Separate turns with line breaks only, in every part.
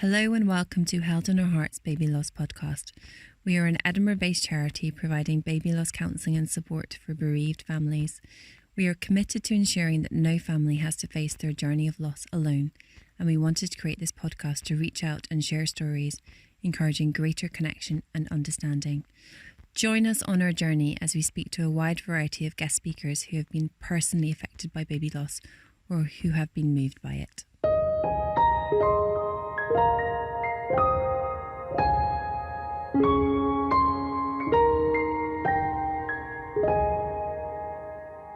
Hello and welcome to Held in Our Hearts Baby Loss Podcast. We are an Edinburgh-based charity providing baby loss counselling and support for bereaved families. We are committed to ensuring that no family has to face their journey of loss alone, and we wanted to create this podcast to reach out and share stories, encouraging greater connection and understanding. Join us on our journey as we speak to a wide variety of guest speakers who have been personally affected by baby loss or who have been moved by it.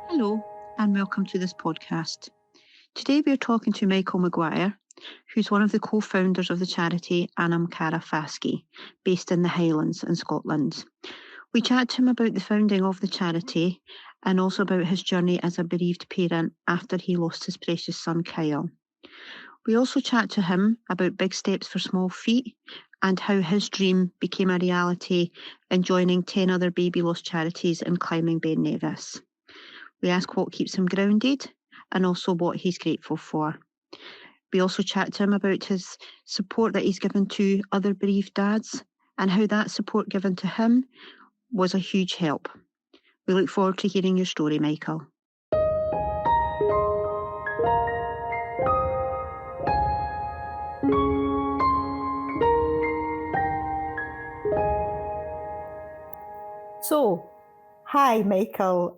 Hello and welcome to this podcast. Today we are talking to Michael McQuire, who's one of the co-founders of the charity Aman Cara, based in the Highlands in Scotland. We chat to him about the founding of the charity and also about his journey as a bereaved parent after he lost his precious son Kyle. We also chat to him about big steps for small feet and how his dream became a reality in joining 10 other baby loss charities and climbing Ben Nevis. We ask what keeps him grounded and also what he's grateful for. We also chat to him about his support that he's given to other bereaved dads and how that support given to him was a huge help. We look forward to hearing your story, Michael. So, hi, Michael.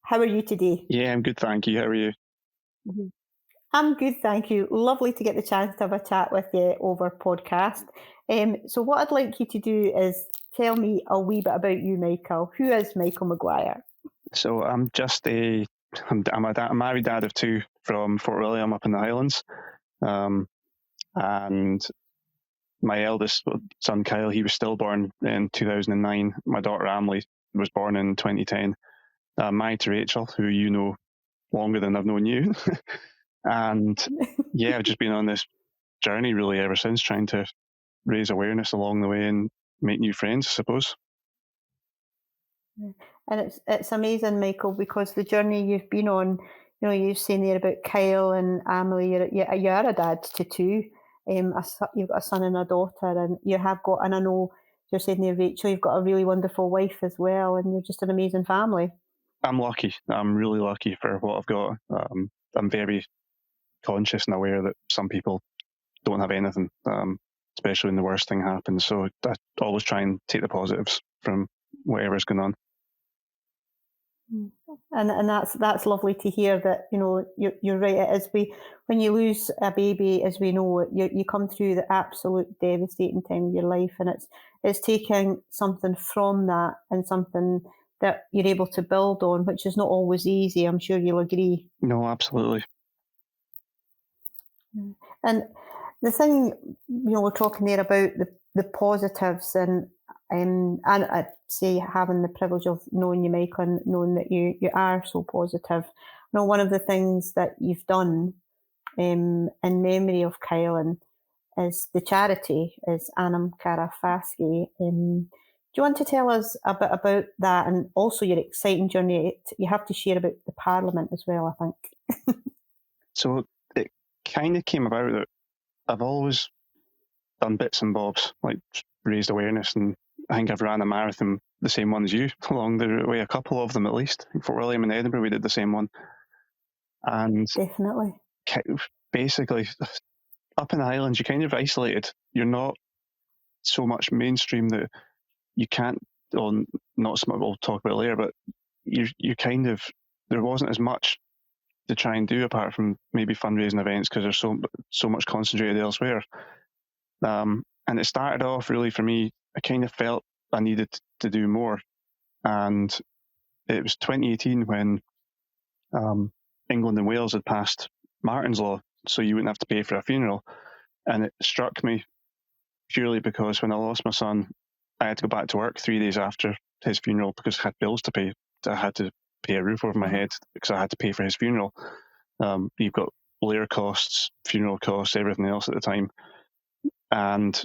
How are you today?
Yeah, I'm good, thank you. How are you?
I'm good, thank you. Lovely to get the chance to have a chat with you over podcast. So what I'd like you to do is tell me a wee bit about you, Michael. Who is Michael McGuire?
So I'm a married dad of two from Fort William up in the Highlands. And my eldest son, Kyle, he was stillborn in 2009. My daughter, Amelia, was born in 2010. I'm married to Rachel, who you know longer than I've known you. And yeah, I've just been on this journey really ever since, trying to raise awareness along the way and make new friends, I suppose.
And it's amazing, Michael, because the journey you've been on, you know, you're saying there about Kyle and Amelia, you are a dad to two. You've got a son and a daughter, and you have got, and I know you're saying there, Rachel, you've got a really wonderful wife as well, and you're just an amazing family.
I'm lucky. I'm really lucky for what I've got. I'm very conscious and aware that some people don't have anything, especially when the worst thing happens. So I always try and take the positives from whatever's going on.
And that's lovely to hear that, you know, you're right. It is, when you lose a baby, as we know, you come through the absolute devastating time of your life, and it's taking something from that and something that you're able to build on, which is not always easy. I'm sure you'll agree.
No, absolutely.
And the thing, you know, we're talking there about the positives, and I'd say having the privilege of knowing you, Michael, and knowing that you are so positive. You know, one of the things that you've done in memory of Kyle is the charity is Aman Cara. Do you want to tell us a bit about that, and also your exciting journey? You have to share about the Parliament as well, I think.
So it kind of came about that I've always done bits and bobs, like raised awareness, and I think I've ran a marathon, the same one as you, along the way, a couple of them at least. In Fort William and Edinburgh, we did the same one. And
definitely,
basically, up in the Highlands, you're kind of isolated. You're not so much mainstream that you can't, or not so much, we'll talk about it later, but you kind of, there wasn't as much to try and do apart from maybe fundraising events, because there's so much concentrated elsewhere. And it started off really for me, I kind of felt I needed to do more. And it was 2018 when England and Wales had passed Martin's Law, so you wouldn't have to pay for a funeral. And it struck me purely because when I lost my son, I had to go back to work 3 days after his funeral because I had bills to pay. I had to pay a roof over my head because I had to pay for his funeral. You've got layer costs, funeral costs, everything else at the time. And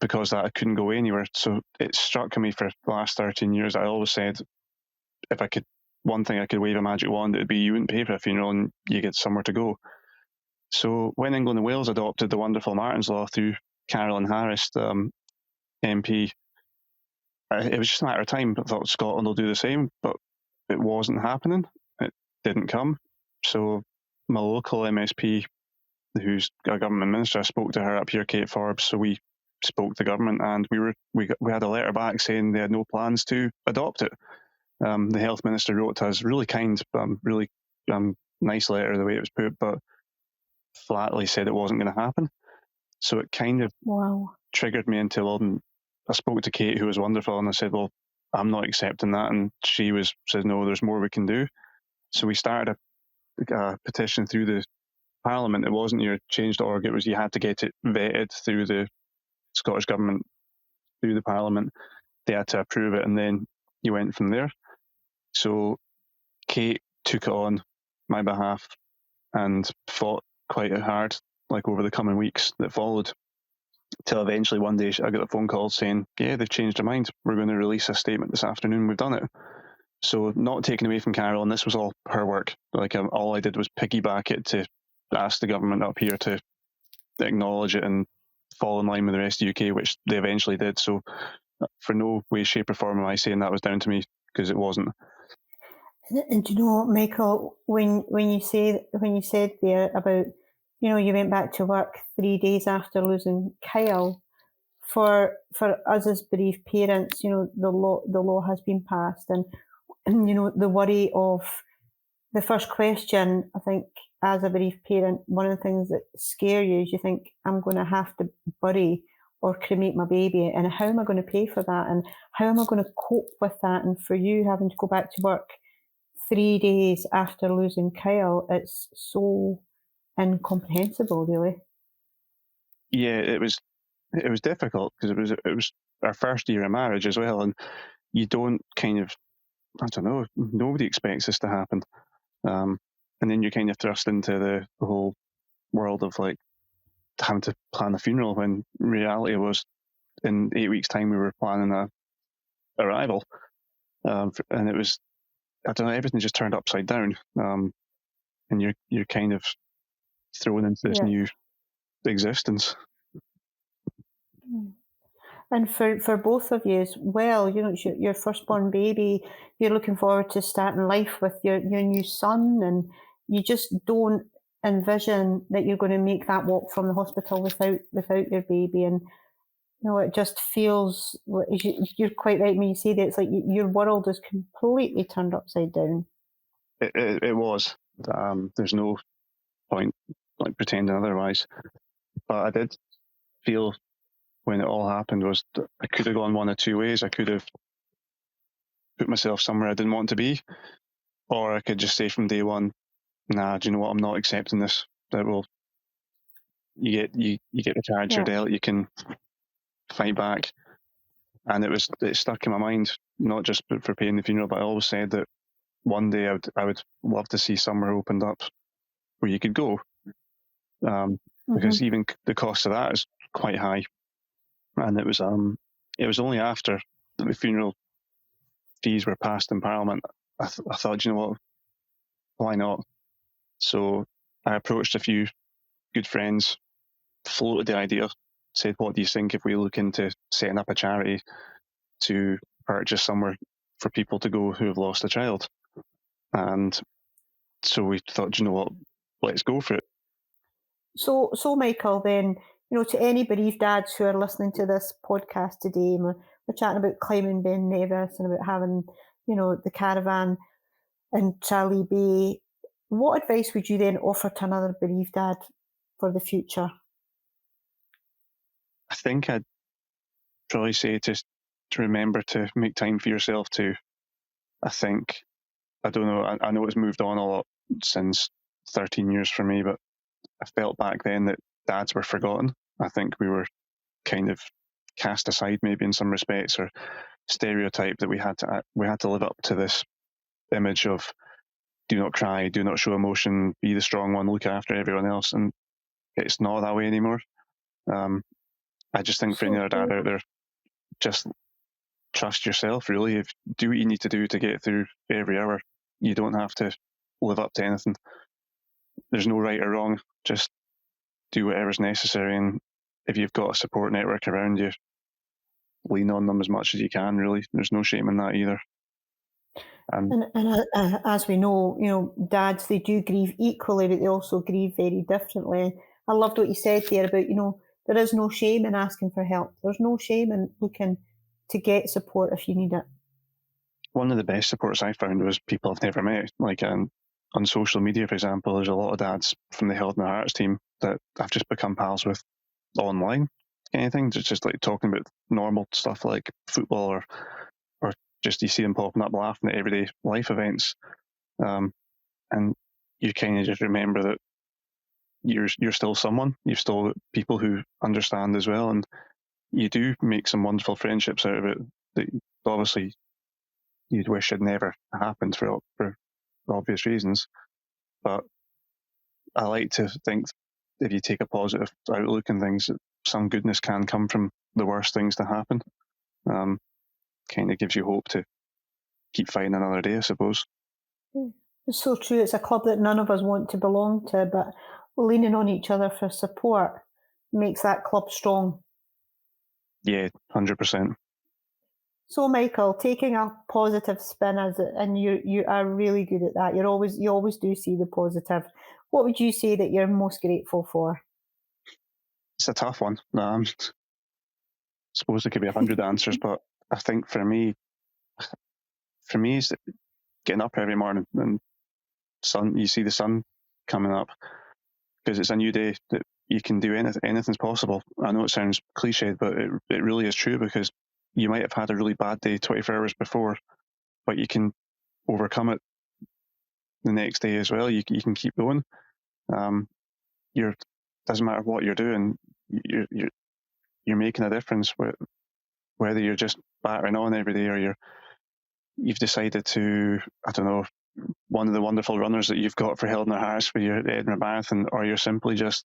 because of that, I couldn't go anywhere. So it struck me for the last 13 years. I always said, if I could, one thing I could wave a magic wand, it would be you wouldn't pay for a funeral and you get somewhere to go. So when England and Wales adopted the wonderful Martin's Law through Carolyn Harris, the MP, it was just a matter of time. I thought Scotland will do the same, but it wasn't happening. It didn't come. So my local MSP, who's a government minister, I spoke to her up here, Kate Forbes. So we spoke to government, and we had a letter back saying they had no plans to adopt it. The health minister wrote to us, really kind, really nice letter the way it was put, but flatly said it wasn't going to happen. So it kind of triggered me into, well, I spoke to Kate, who was wonderful, and I said, well, I'm not accepting that. And she said, no, there's more we can do. So we started a petition through the Parliament. It wasn't your change.org, it was you had to get it vetted through the Scottish Government, through the Parliament. They had to approve it, and then you went from there. So Kate took it on my behalf and fought quite hard, like over the coming weeks that followed, till eventually one day I got a phone call saying, yeah, they've changed their mind. We're going to release a statement this afternoon. We've done it. So not taken away from Carol, and this was all her work. Like all I did was piggyback it to ask the government up here to acknowledge it and fall in line with the rest of the UK, which they eventually did. So for no way, shape or form am I saying that was down to me, because it wasn't.
And do you know, Michael, when you said there about, you went back to work 3 days after losing Kyle, for us as bereaved parents, the law has been passed, and the worry of the first question, I think, as a bereaved parent, one of the things that scare you is you think, I'm going to have to bury or cremate my baby, and how am I going to pay for that, and how am I going to cope with that? And for you having to go back to work 3 days after losing Kyle, it's so incomprehensible, really.
Yeah, it was difficult, because it was our first year of marriage as well, and you don't kind of, I don't know, nobody expects this to happen, and then you're kind of thrust into the whole world of like having to plan a funeral, when reality was in 8 weeks' time we were planning a arrival, and it was, I don't know, everything just turned upside down, and you're kind of thrown into this new existence.
And for both of you as well, it's your firstborn baby, you're looking forward to starting life with your new son, and you just don't envision that you're going to make that walk from the hospital without your baby. And it just feels, you're quite right when you say that, it's like your world is completely turned upside down.
It was. There's no point like pretending otherwise. But I did feel when it all happened was that I could have gone one of two ways. I could have put myself somewhere I didn't want to be, or I could just say from day one, nah, do you know what, I'm not accepting this. That will, you get the cards you're dealt, you can fight back. And it stuck in my mind, not just for paying the funeral, but I always said that one day I would love to see somewhere opened up where you could go, because even the cost of that is quite high. And it was only after the funeral fees were passed in Parliament, I thought, you know what, why not? So I approached a few good friends, floated the idea, said, what do you think if we look into setting up a charity to purchase somewhere for people to go who have lost a child? And so we thought, you know what, let's go for it.
So Michael, then, to any bereaved dads who are listening to this podcast today, we're chatting about climbing Ben Nevis and about having, the caravan in Charlie Bay. What advice would you then offer to another bereaved dad for the future?
I think I'd probably say to remember to make time for yourself too. I think, I don't know, I know it's moved on a lot since 13 years for me, but I felt back then that dads were forgotten. I think we were kind of cast aside maybe in some respects, or stereotyped that we had to live up to this image of do not cry, do not show emotion, be the strong one, look after everyone else. And it's not that way anymore. I just think for any other dad out there, just trust yourself, really. Do what you need to do to get through every hour. You don't have to live up to anything. There's no right or wrong. Just do whatever's necessary, and if you've got a support network around you, lean on them as much as you can, really. There's no shame in that either.
And as we know, dads, they do grieve equally, but they also grieve very differently. I loved what you said there about, there is no shame in asking for help. There's no shame in looking to get support if you need it.
One of the best supports I found was people I've never met. Like on social media, for example, there's a lot of dads from the Health in Their Hearts team that I've just become pals with online. Anything, just like talking about normal stuff like football or just you see them popping up laughing at everyday life events, and you kind of just remember that you're still someone. You've still got people who understand as well, and you do make some wonderful friendships out of it that obviously you'd wish had never happened for obvious reasons. But I like to think if you take a positive outlook on things, that some goodness can come from the worst things to happen. Kind of gives you hope to keep fighting another day, I suppose.
It's so true. It's a club that none of us want to belong to, but leaning on each other for support makes that club strong.
Yeah, 100%.
So, Michael, taking a positive spin and you are really good at that. You always do see the positive. What would you say that you're most grateful for?
It's a tough one. I suppose there could be 100 answers, but I think for me, it's getting up every morning and you see the sun coming up, because it's a new day that you can do anything's possible. I know it sounds cliched, but it really is true, because you might have had a really bad day 24 hours before, but you can overcome it the next day as well. You can keep going. Doesn't matter what you're doing, you're making a difference, whether you're just battering on every day or you've decided to, I don't know, one of the wonderful runners that you've got for Health in Their Hearts for your Edinburgh Marathon, or you're simply just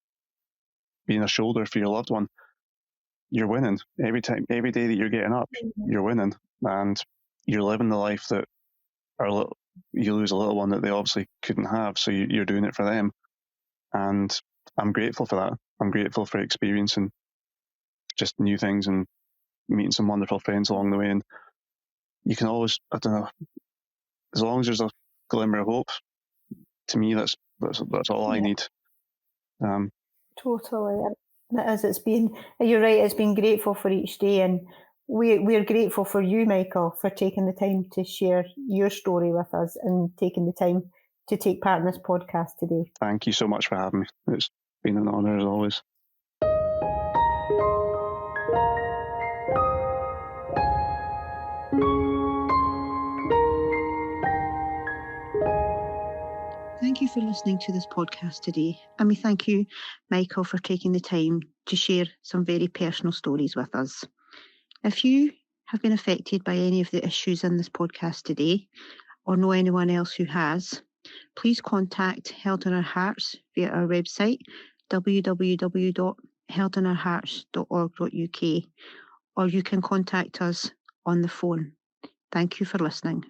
being a shoulder for your loved one. You're winning every day that you're getting up. You're winning, and you're living the life that you lose a little one that they obviously couldn't have. So you're doing it for them, and I'm grateful for that. I'm grateful for experiencing just new things and meeting some wonderful friends along the way. And you can always, I don't know, as long as there's a glimmer of hope, to me, that's all I need.
Totally. You're right, it's been grateful for each day, and we're grateful for you, Michael, for taking the time to share your story with us and taking the time to take part in this podcast today.
Thank you so much for having me. It's been an honour as always.
Thank you for listening to this podcast today. And we thank you, Michael, for taking the time to share some very personal stories with us. If you have been affected by any of the issues in this podcast today, or know anyone else who has, please contact Health in Our Hearts via our website, www.healthinourhearts.org.uk, or you can contact us on the phone. Thank you for listening.